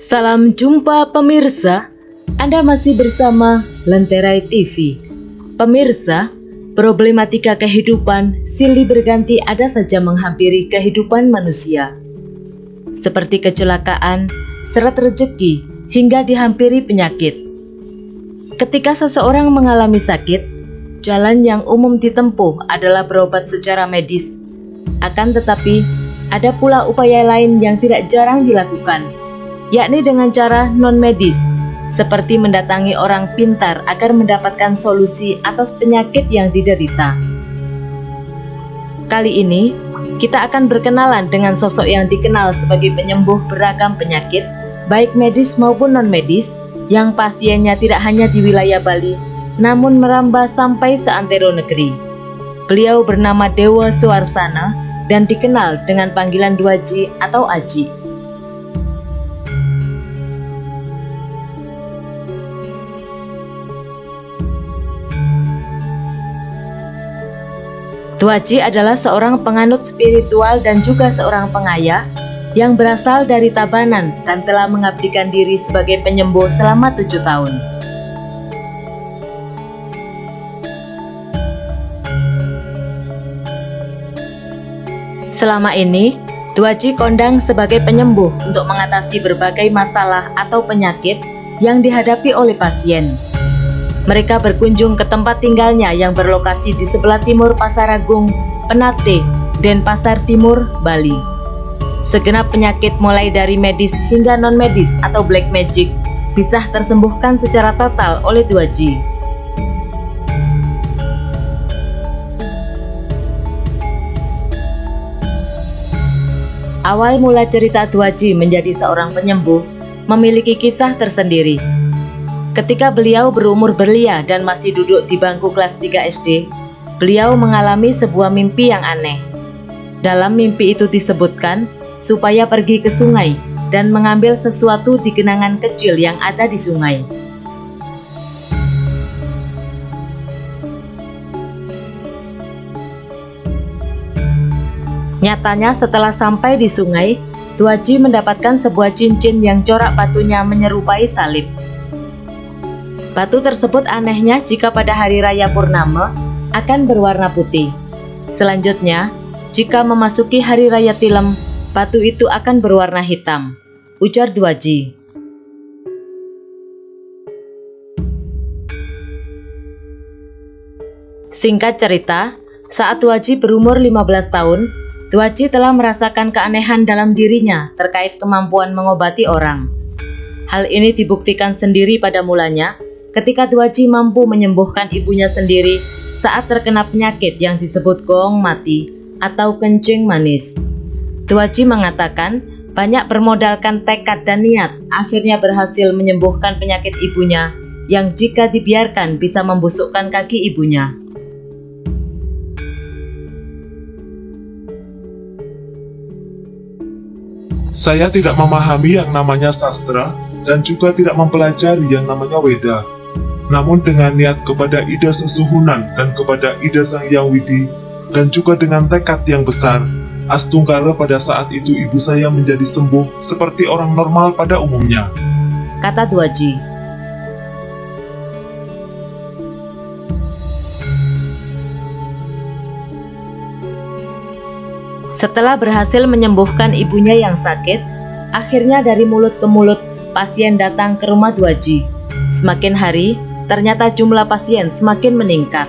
Salam jumpa pemirsa, Anda masih bersama Lenterai TV. Pemirsa, problematika kehidupan silih berganti ada saja menghampiri kehidupan manusia. Seperti kecelakaan, seret rezeki, hingga dihampiri penyakit. Ketika seseorang mengalami sakit, jalan yang umum ditempuh adalah berobat secara medis. Akan tetapi, ada pula upaya lain yang tidak jarang dilakukan, yakni dengan cara non-medis, seperti mendatangi orang pintar agar mendapatkan solusi atas penyakit yang diderita. Kali ini, kita akan berkenalan dengan sosok yang dikenal sebagai penyembuh beragam penyakit, baik medis maupun non-medis, yang pasiennya tidak hanya di wilayah Bali, namun merambah sampai seantero negeri. Beliau bernama Dewa Suwarsana dan dikenal dengan panggilan Dwaji atau Aji. Dwaji adalah seorang penganut spiritual dan juga seorang pengaya yang berasal dari Tabanan dan telah mengabdikan diri sebagai penyembuh selama 7 tahun. Selama ini, Dwaji kondang sebagai penyembuh untuk mengatasi berbagai masalah atau penyakit yang dihadapi oleh pasien. Mereka berkunjung ke tempat tinggalnya yang berlokasi di sebelah timur Pasar Agung, Penate, Denpasar Timur, Bali. Segenap penyakit mulai dari medis hingga non-medis atau black magic bisa tersembuhkan secara total oleh Dwaji. Awal mula cerita Dwaji menjadi seorang penyembuh memiliki kisah tersendiri. Ketika beliau berumur belia dan masih duduk di bangku kelas 3 SD, beliau mengalami sebuah mimpi yang aneh. Dalam mimpi itu disebutkan supaya pergi ke sungai dan mengambil sesuatu di genangan kecil yang ada di sungai. Nyatanya setelah sampai di sungai, Dwaji mendapatkan sebuah cincin yang corak batunya menyerupai salib. Batu tersebut anehnya jika pada hari raya Purnama akan berwarna putih. Selanjutnya, jika memasuki hari raya Tilem, batu itu akan berwarna hitam, ujar Dwaji. Singkat cerita, saat Dwaji berumur 15 tahun, Dwaji telah merasakan keanehan dalam dirinya terkait kemampuan mengobati orang. Hal ini dibuktikan sendiri pada mulanya ketika Dwaji mampu menyembuhkan ibunya sendiri saat terkena penyakit yang disebut gong mati atau kencing manis. Dwaji mengatakan banyak bermodalkan tekad dan niat akhirnya berhasil menyembuhkan penyakit ibunya yang jika dibiarkan bisa membusukkan kaki ibunya. Saya tidak memahami yang namanya sastra dan juga tidak mempelajari yang namanya Weda. Namun dengan niat kepada Ida Sesuhunan dan kepada Ida Sang Hyang Widi dan juga dengan tekad yang besar, astungkara pada saat itu ibu saya menjadi sembuh seperti orang normal pada umumnya, kata Dwaji. Setelah berhasil menyembuhkan ibunya yang sakit, akhirnya dari mulut ke mulut pasien datang ke rumah Dwaji. Semakin hari, ternyata jumlah pasien semakin meningkat.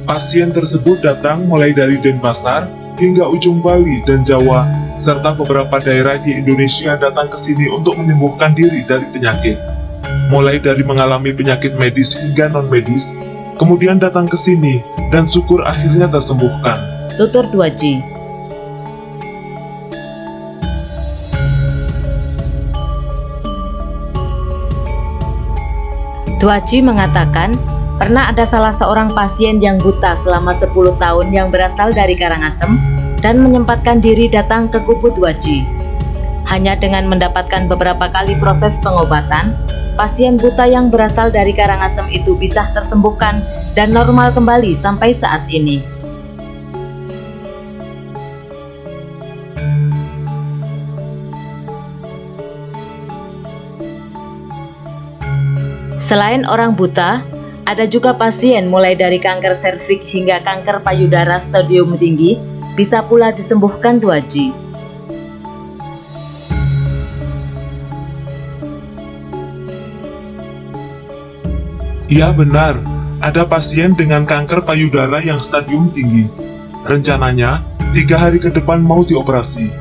Pasien tersebut datang mulai dari Denpasar hingga ujung Bali dan Jawa, serta beberapa daerah di Indonesia datang ke sini untuk menyembuhkan diri dari penyakit. Mulai dari mengalami penyakit medis hingga non-medis, kemudian datang ke sini dan syukur akhirnya tersembuhkan. Tutur Tuaji. Tuaji mengatakan, pernah ada salah seorang pasien yang buta selama 10 tahun yang berasal dari Karangasem dan menyempatkan diri datang ke Kubu Tuaji. Hanya dengan mendapatkan beberapa kali proses pengobatan, pasien buta yang berasal dari Karangasem itu bisa tersembuhkan dan normal kembali sampai saat ini. Selain orang buta, ada juga pasien mulai dari kanker serviks hingga kanker payudara stadium tinggi bisa pula disembuhkan Tuaji. Ya benar, ada pasien dengan kanker payudara yang stadium tinggi. Rencananya, 3 hari ke depan mau dioperasi.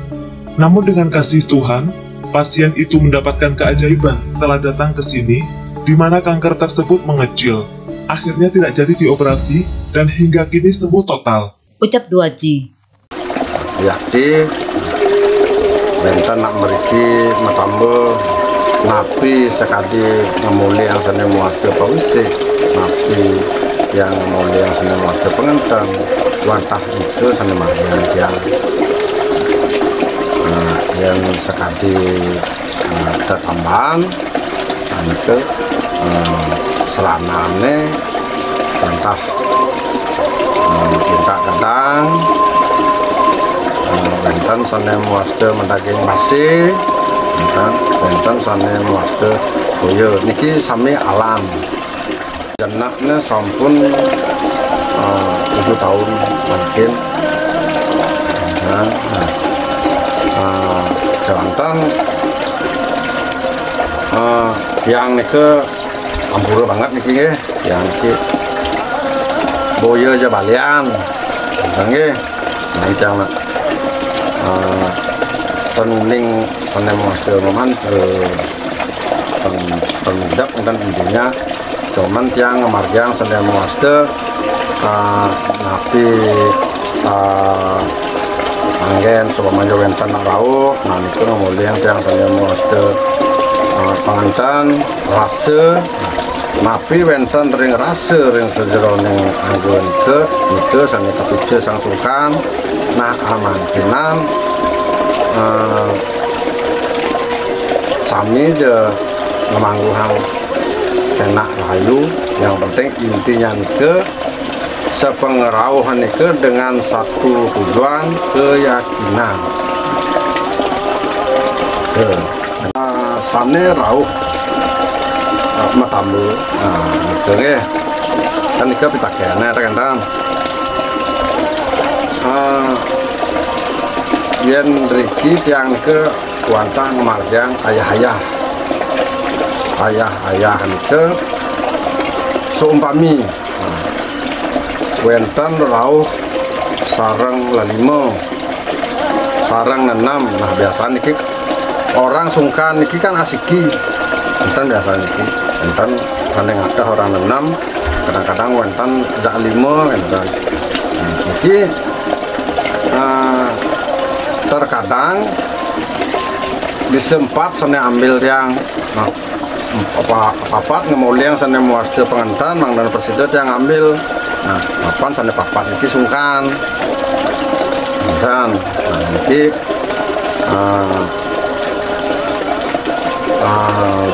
Namun dengan kasih Tuhan, pasien itu mendapatkan keajaiban setelah datang ke sini, di mana kanker tersebut mengecil. Akhirnya tidak jadi dioperasi dan hingga kini sembuh total. Ucap Tuaji. Yakti, benten nak meriki matambo, napi sekali ngemuli yang sana muasir pawisik, napi yang ngemuli yang sana muasir pengentang, wantah itu sana marian yang sekali ketambahan, itu selanane entah minta kadang benten sana muasir mendaging masih benten sana muasir boyo niki sami alam jenaknya sampun 7 tahun mungkin jantan yang nike ampura banget niki nggih yang niki boyo aja balian nggih nah itu yang penuning penem masih roman penunjuk dan intinya cuman tiang marjang sedang muaste napi anggen coba maju wenten rauh nah itu kemudian tiang sedang muaste pengantan rasa napi wenten ring rasa ring sejeroning anggun itu sani kepicu sang sulkan nah amankinan sami je ngemangguhang kena layu yang penting intinya nike sepengerauhan nike dengan satu tujuan keyakinan sane rauh matambu nike nggih kan nike pitakene rekan-rekan yen Riki tiang ke wantah marjang ayah-ayah ke seumpami wenten rauh sarang lalimo sarang nenam nah biasa niki orang sungkan niki kan asiki enten biasa niki enten saneng akeh orang nenam kadang-kadang wenten tidak limo enten niki terkadang disempat sana ambil yang papat ngemuliang sana muasir pengantan mangdan presiden yang ambil nah papan sana papat ini sungkan dan nanti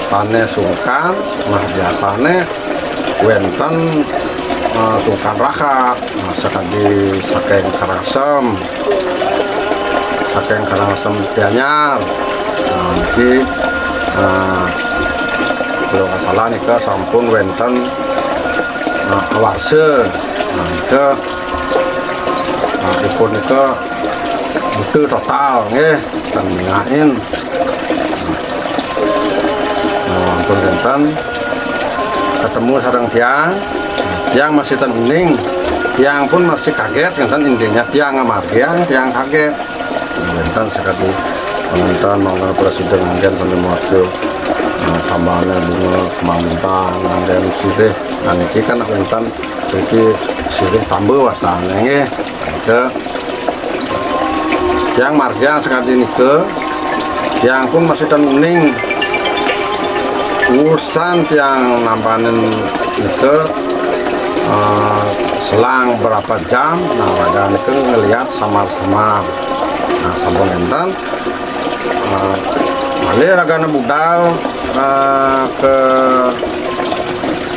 sana sungkan nah biasanya wenten sungkan rakat nah sekali saking Karangasem saking Karangasem Tianyar nanti kalau nggak salah nih ke sampun wenten awase ke ikut nih ke butuh total nih dan ngain ampun wenten ketemu sarang tiang masih tenuning tiang pun masih kaget kan intinya tiang margian tiang kaget kan sekali penonton mangga presiden ngan sampai waktu tambahannya bunga kemampuan dan sudah nanti kan penonton jadi sudah tambah wasannya ke tiang margian sekali ini ke tiang pun masih kuning urusan tiang nampanin itu selang berapa jam nah warga itu ngelihat samar-samar nah sampun enten malih ragana budal ke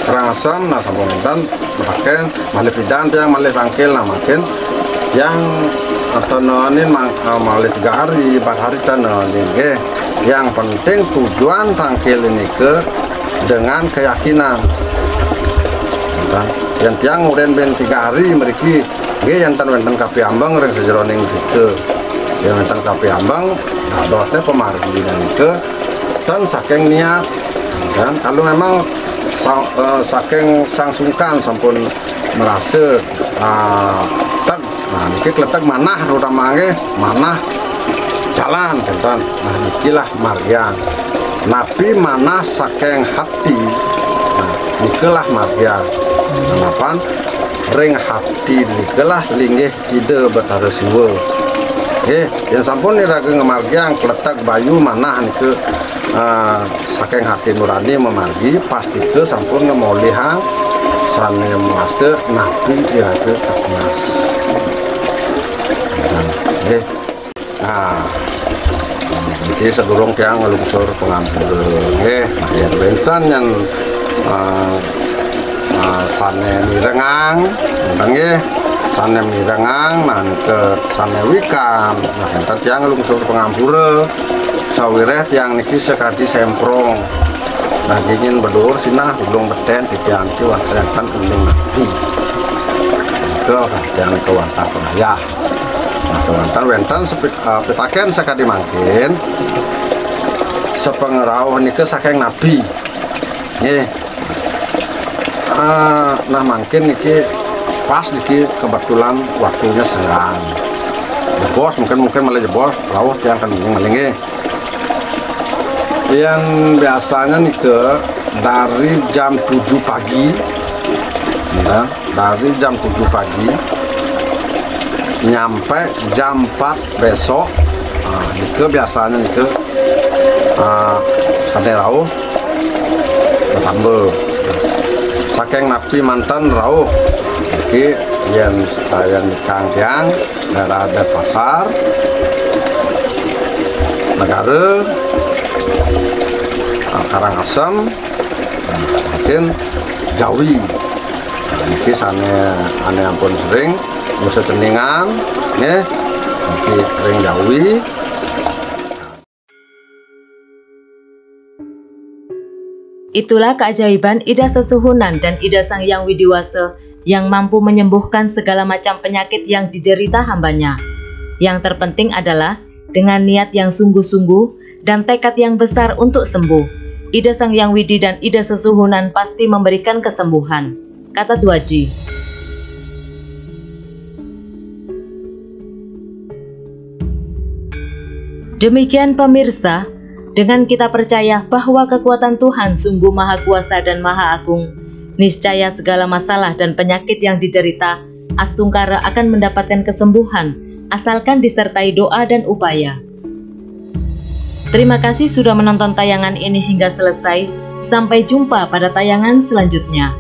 Rangasem nah sampun enten makin malih pidan yang malih rangkil nah makin yang atau nonin malih 3 hari 4 hari dan nonin yang penting tujuan rangkil ini ke dengan keyakinan yang tiang udah ben 3 hari meriki yang wenten kafe ambang reng sejeroning gitu yang wenten kafe ambang nah dosnya pemargi dan itu dan saking niat dan kalau memang saking sangsungkan sampun merasa nah ini kletek manah terutama manah jalan kan nah inilah margian nabi manah saking hati nah inilah margian kenapa ring hati nikelah linggih ide bertaruh siwa yang sampun nih raga ngemargiang keletak bayu manah nike saking hati nurani memargi pasti ke sampun ngemolihang sane master nabi iraga kakmas nah jadi sedurung tiang ngelungsur pengampur yang bentan yang sane mirengang sane mirengang nah ke sane wikan nah entar tiang lungsur pengampura sawireh tiang niki sekali semprong nah ingin berdur sinah belum beten tiang ki wantan kuning nabi ke tiang ke wantan penayah nah ke wantan wentan pitaken sekali mangkin sepengerau niki saking nabi nah mungkin niki pas niki kebetulan waktunya senggang jebos mungkin malah jebos rawuh yang akan melingi yang biasanya niki dari jam 7 pagi nah, dari jam 7 pagi nyampe jam 4 besok nah, niki biasanya niki sate rawuh tambah saking nabi mantan rauh jadi yang kangkiang daerah ada pasar negara Karangasem mungkin Jawi jadi sana ane ampun sering musa ceningan nih nanti sering Jawi. Itulah keajaiban Ida Sesuhunan dan Ida Sang Hyang Widiwasa yang mampu menyembuhkan segala macam penyakit yang diderita hambanya. Yang terpenting adalah dengan niat yang sungguh-sungguh dan tekad yang besar untuk sembuh. Ida Sang Hyang Widi dan Ida Sesuhunan pasti memberikan kesembuhan, kata Dwaji. Demikian pemirsa, dengan kita percaya bahwa kekuatan Tuhan sungguh Maha Kuasa dan Maha Agung, niscaya segala masalah dan penyakit yang diderita Astungkara akan mendapatkan kesembuhan asalkan disertai doa dan upaya. Terima kasih sudah menonton tayangan ini hingga selesai. Sampai jumpa pada tayangan selanjutnya.